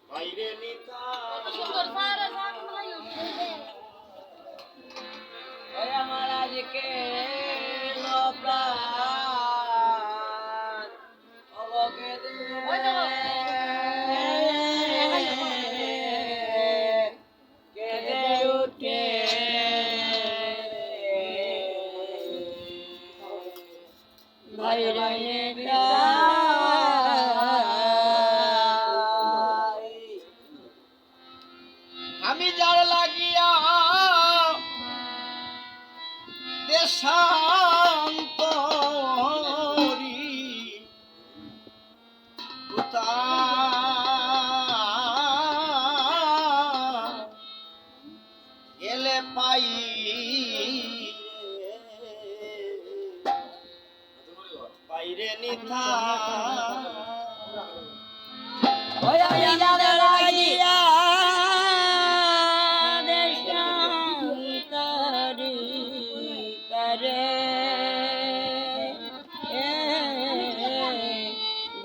বাইরে নিতা আমার আজকে প্রাণ অবকে কেঁদে উঠে বাইরে আমি যার লাগিয়া দেশান্তরি গেলে পাই বাইরে নিথা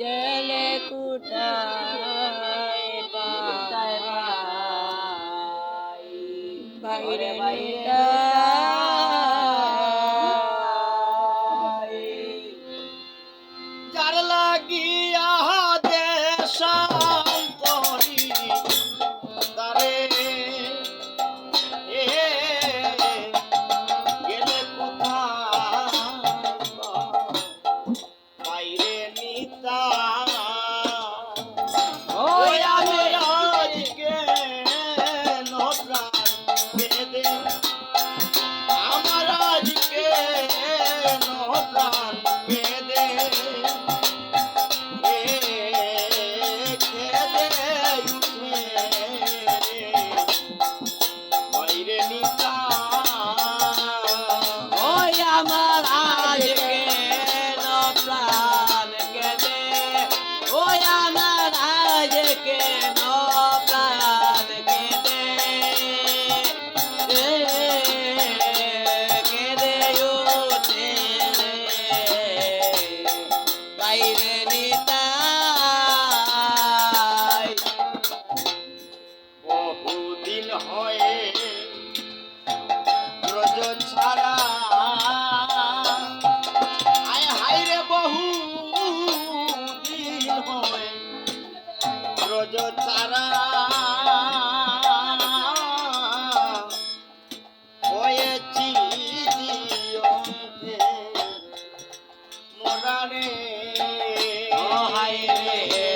গেলে কুটায় বাইরে বাইরে যার লাগিয়া দেশান্তরি তারে গেলে কোথায় বাইরে নিতা ওই আমি আজকে নপ্রাণ বেদে আমার আজকে নপ্রাণ বেদে বাইরে নিতা ওই আমার আজকে প্রাণ কেঁদে ওই আমার আজকে প্রাণ কেঁদে কেঁদে উঠে বাইরে নিতাই বহুদিন হয়ে ব্রজ ছাড়া আয় হায় রে বহুদিন হয়ে ব্রজ ছাড়া হয়েছি জীবনে মোরারে হায় রে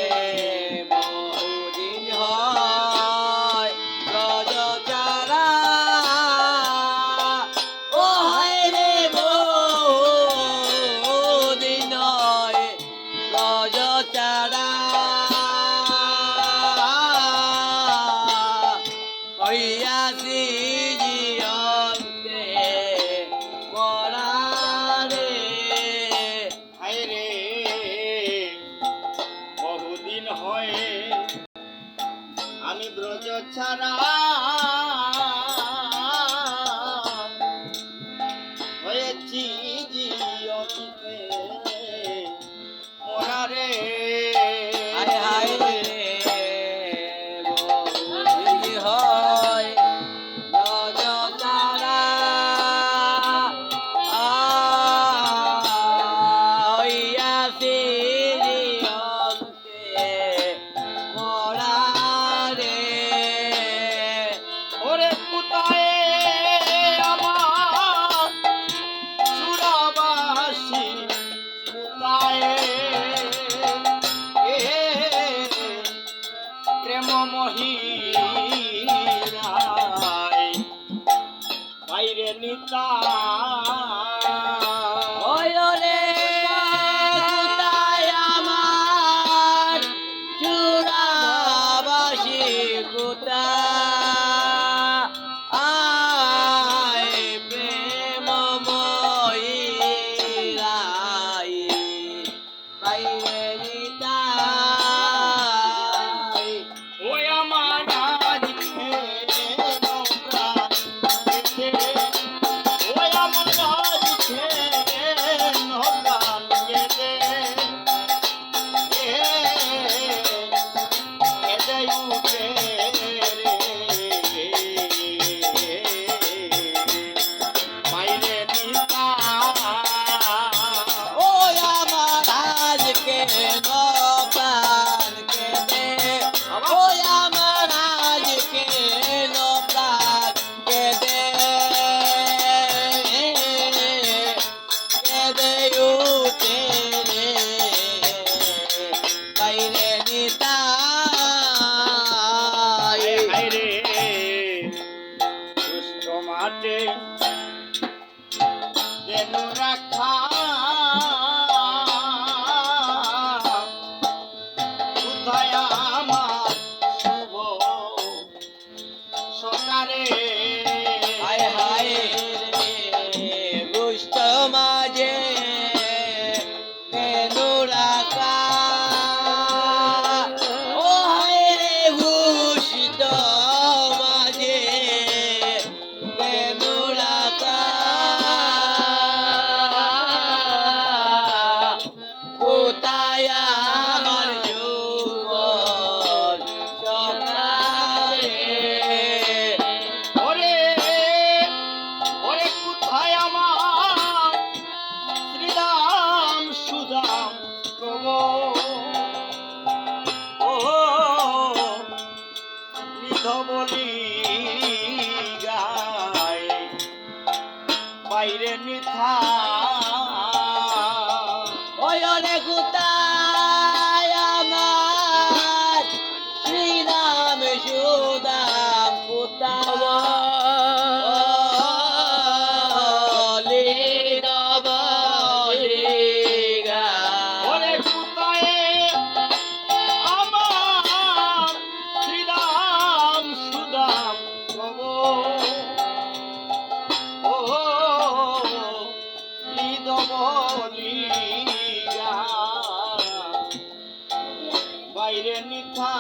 বহুদিন হয় ব্রজ চারা ও হায় রে বহুদিন হয় ব্রজ চারা হইয়াছি জিয়ন্তে মরারে হায় রে বহুদিন হয়ে আমি ব্রজ ছাড়া হয়েছি জীবনে মোরারে হায় হায় রে বহুদিন হয় ব্রজ চারা হইয়াছি জিয়ন্তে মরারে ওরে কোথায় আমার সুরাবাসী কোথায় প্রেম মহিরায় বাইরে নিতা ওরে কোথায় আমার চূড়াবাসী কোথায় প্রেমময়ী রাই বাইরে নিতাই ওই আমার আজকে নৌকা রেণু রাখা কোথায় আমার শুভ সকারে হায় হায় রে দুষ্ট মাঝে কেন রাখা ও হায় রে দুষ্ট মাঝে কেন রাখা কোথায় আমার যৌবন সকালে ওরে ওরে কোথায় আমার শ্রীরাম সুদাম প্রভু ও নিধবলি গায় বাইরে নিথা ওই অনেক কোথায় আমার শ্রীরাম সুদাম ওরে কোথায় আমার শ্রীরাম সুদাম প্রভু ও নিধবলি বাইরে নিথা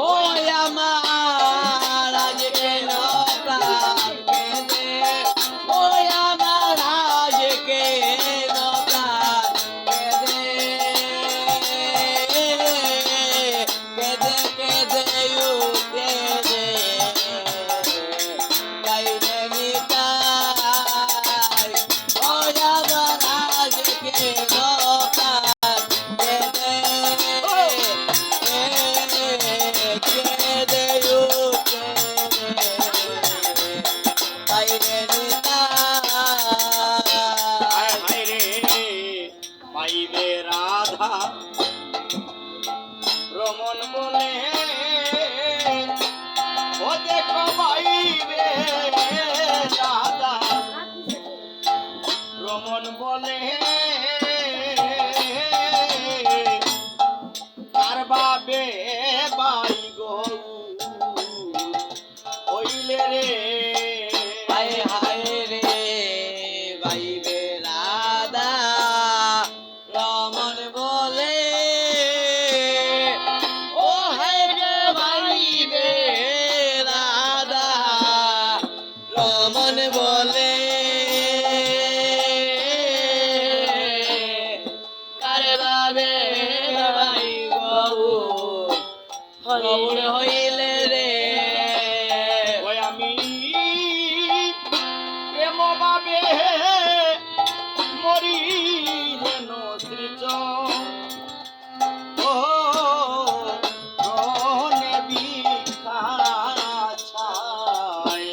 ওই আমার আজকে নপ্রাণ কেঁদে ওই আমার আজকে নপ্রাণ কেঁদে কেঁদে কেঁদে কেঁদে বাইরে নিতাই ওই আমার আজকে নপ্রাণ কেঁদে হায় হায় রে পাইবে রাধা রমন বলে ও দেখো পাইবে রাধা রমন বলে কার বাবে বাই গো হইলে রে হায় হায় রে বাইবে রাধা রমন বলে ও হায় রে বাইবে রাধা রমন বলে কারে বাবে বাই গৌর গৌর হইলে রে ওই আমি প্রেম বাবে মরি যেন শ্রীচ ও রনে বিখা ছায়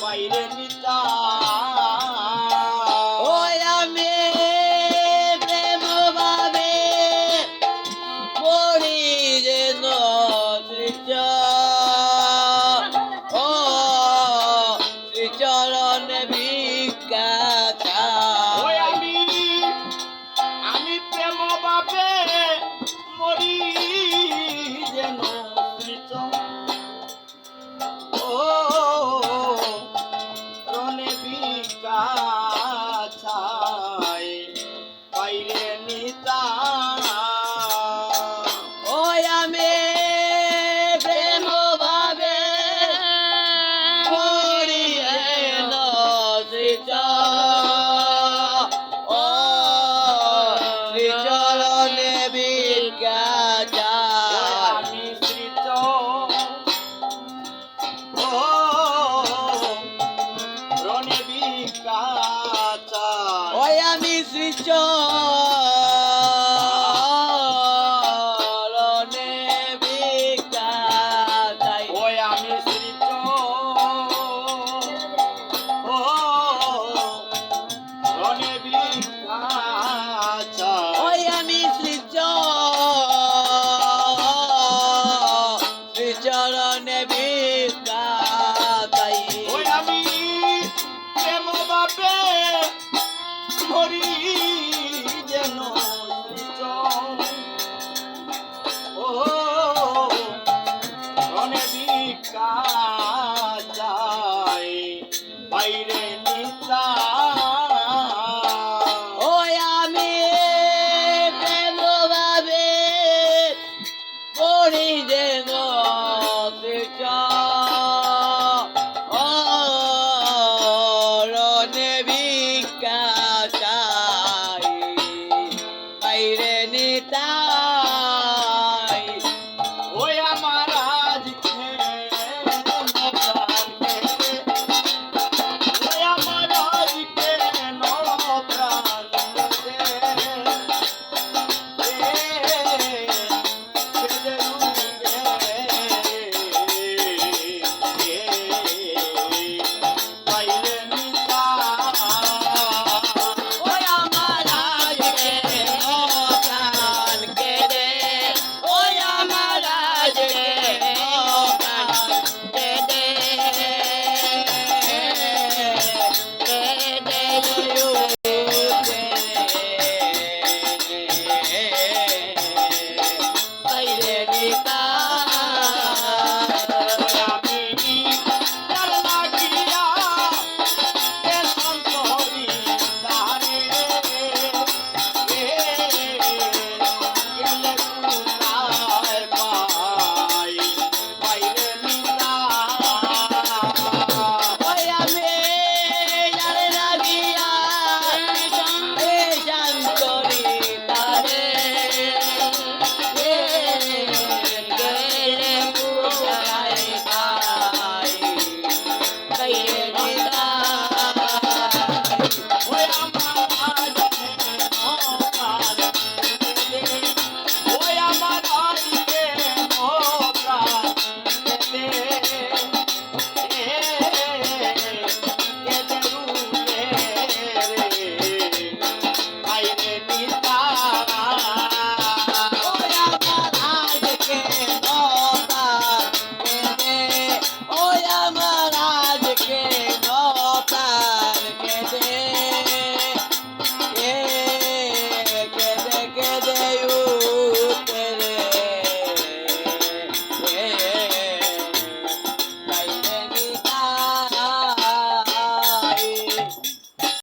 বাইরে নিতা ওই আমি প্রেম ভাবে পড়ি যেন শ্রীচ ও শ্রীচরণ ভিক্ষা ওই চাই আমি প্রেম বাবে মরি যেন শ্রীচ ও রনে বিকা ছায় বাইরে নিতা ওই আমি প্রেম ভাবে পড়ি যেন শ্রীচ ও শ্রীচরণে ভিক্ষা চাই আমি শ্রীচ ও রনে বিকা ছায় ওই আমি শ্রীচরণে ভিক্ষা চাই ওই আমি শ্রীচ ও রনে বিকা ছায় ওই আমি শ্রীচরণে ভিক্ষা চাই ওই আমি প্রেম হরি যেন ও রণে ভিক্ষা চাই বাইরে নিতা